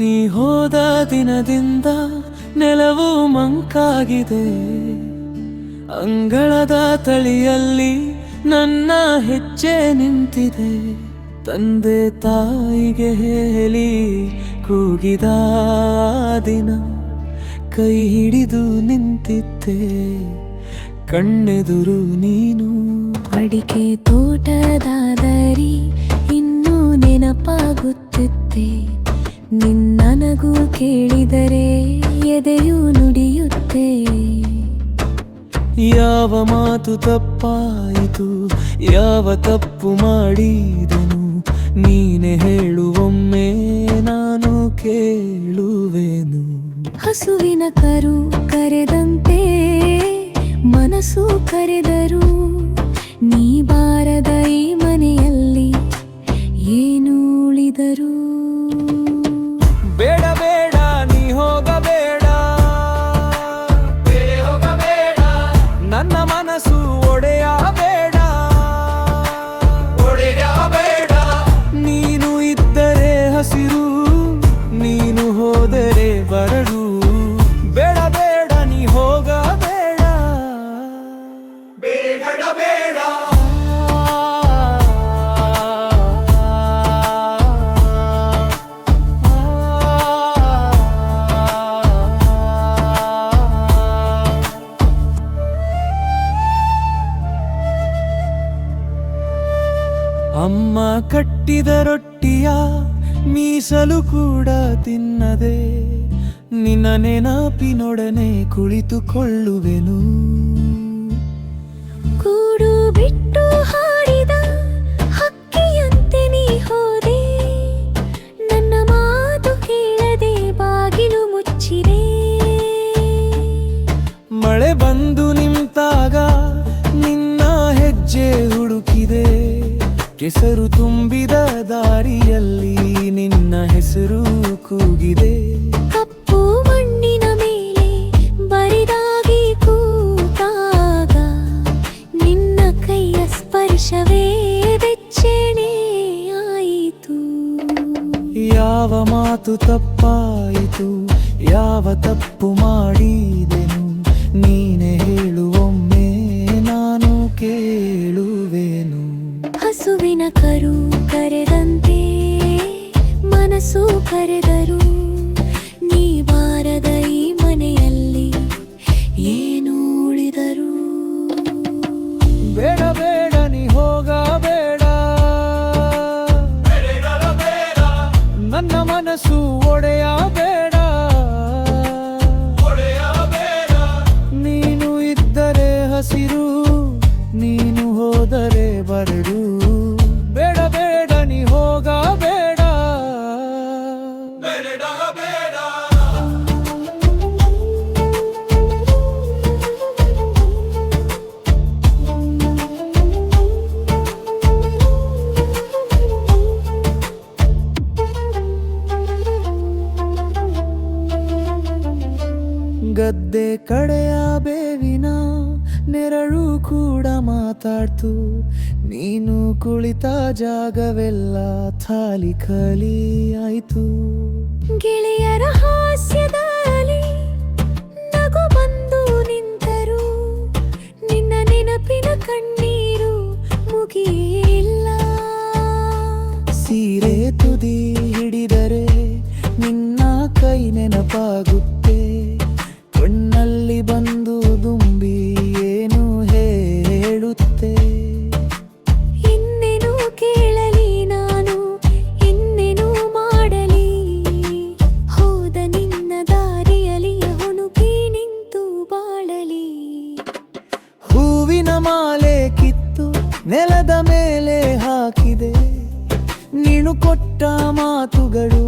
ನೀ ಹೋದ ದಿನದಿಂದ ನೆಲವು ಮಂಕಾಗಿದೆ. ಅಂಗಳದ ತಳಿಯಲ್ಲಿ ನನ್ನ ಹೆಜ್ಜೆ ನಿಂತಿದೆ. ತಂದೆ ತಾಯಿಗೆ ಹೇಳಿ ಕೂಗಿದ ದಿನ ಕೈ ಹಿಡಿದು ನಿಂತಿದ್ದೆ. ಕಣ್ಣೆದುರು ನೀನು. ಅಡಿಕೆ ತೋಟದ ದಾರಿ ಇನ್ನೂ ನೆನಪಾಗುತ್ತಿದ್ದೆ. ನಿನ್ನನಗೂ ಕೇಳಿದರೆ ಎದೆಯು ನುಡಿಯುತ್ತೆ. ಯಾವ ಮಾತು ತಪ್ಪಾಯಿತು, ಯಾವ ತಪ್ಪು ಮಾಡಿದೆನು, ನೀನೆ ಹೇಳುವೊಮ್ಮೆ ನಾನು ಕೇಳುವೆನು. ಹಸುವಿನ ಕರು ಕರೆದಂತೆ ಮನಸ್ಸು ಕರೆದರು. ನೀ ಬಾರದ ಈ ಮನೆಯಲ್ಲಿ ಏನು ಉಳಿದರು. ಬೇಡ ಬೇಡ ನೀ ಹೋಗಬೇಡ, ನನ್ನ ಮನಸ್ಸು ಒಡೆಯಬೇಡ. ನೀನು ಇದ್ದರೆ ಹಸಿರು, ನೀನು ಹೋದರೆ ಬರಡು. ಬೇಡ ಬೇಡ ನೀ ಹೋಗಬೇಡ, ಬೇಡ ಬೇಡ. ಅಮ್ಮ ಕಟ್ಟಿದ ರೊಟ್ಟಿಯ ಮೀಸಲು ಕೂಡ ತಿನ್ನದೆ ನಿನ್ನ ನೆನಪಿನೊಡನೆ ಕುಳಿತುಕೊಳ್ಳುವೆನು. ಕೂಡು ಬಿಟ್ಟು ಹಾಡಿದ ಹಕ್ಕಿಯಂತೆ ನೀ ಹೋದೆ. ನನ್ನ ಮಾತು ಕೇಳದೆ ಬಾಗಿಲು ಮುಚ್ಚಿದೆ. ಮಳೆ ಬಂದು ನಿಂತಾಗ ನಿನ್ನ ಹೆಜ್ಜೆ ಹುಡುಕಿದೆ. ಕೆಸರು ತುಂಬಿದ ದಾರಿಯಲ್ಲಿ ನಿನ್ನ ಹೆಸರು ಕೂಗಿದೆ. ಕಪ್ಪು ಮಣ್ಣಿನ ಮೇಲೆ ಬರಿದಾಗಿ ಕೂತಾಗ ನಿನ್ನ ಕೈಯ ಸ್ಪರ್ಶವೇ ಬೆಚ್ಚನೆ ಆಯಿತು. ಯಾವ ಮಾತು ತಪ್ಪಾಯಿತು, ಯಾವ ತಪ್ಪು ಮಾಡಿದೆನು, ನೀನೆ ಹೇಳುವೊಮ್ಮೆ ನಾನು ಕೇಳುವೆನು. ಹಸುವಿನ ಕರು ಕರೆದಂತೆ ಮನಸ್ಸು ಕರೆದರು. ನೀ ಬಾರದ ಈ ಮನೆಯಲ್ಲಿ ಏನು ಉಳಿದರು. ಬೇಡ ಬೇಡ ನೀ ಹೋಗಬೇಡ, ನನ್ನ ಮನಸ್ಸು ಒಡೆಯಬೇಡ. ನೀನು ಇದ್ದರೆ ಹಸಿರು, ನೀನು ಹೋದರೆ ಬರಡು. ಬೇಡ ಬೇಡ ನೀ ಹೋಗಬೇಡ, ಬೇಡ. ಗದ್ದೆ ಕಡೆಯ ಬೇವಿನ ನೆರಳು ಕೂಡ ಮಾತಾಡ್ತು. ನೀನು ಕುಳಿತ ಜಾಗವೆಲ್ಲ ಥಾಲಿ ಖಾಲಿ ಆಯ್ತು. ಗೆಳೆಯರ ಹಾಸ್ಯದಲ್ಲಿ ನಗು ಬಂದು ನಿಂತರು. ನಿನ್ನ ನೆನಪಿನ ಕಣ್ಣೀರು ಮುಗಿಯಿಲ್ಲ. ಸೀರೆ ತುದಿ ಹಿಡಿದರೆ ನಿನ್ನ ಕೈ ನೆನಪಾಗುತ್ತೆ. ಕಣ್ಣಲ್ಲಿ ಬಂದು ದುಂಬಿ ಏನು ಹೇಳುತ್ತೆ. ಇನ್ನೇನು ಕೇಳಲಿ ನಾನು, ಇನ್ನೇನು ಮಾಡಲಿ. ಹೋದ ನಿನ್ನ ದಾರಿಯಲ್ಲಿ ಹುಣುಕಿ ನಿಂತು ಬಾಳಲಿ. ಹೂವಿನ ಮಾಲೆ ಕಿತ್ತು ನೆಲದ ಮೇಲೆ ಹಾಕಿದೆ. ನೀನು ಕೊಟ್ಟ ಮಾತುಗಳು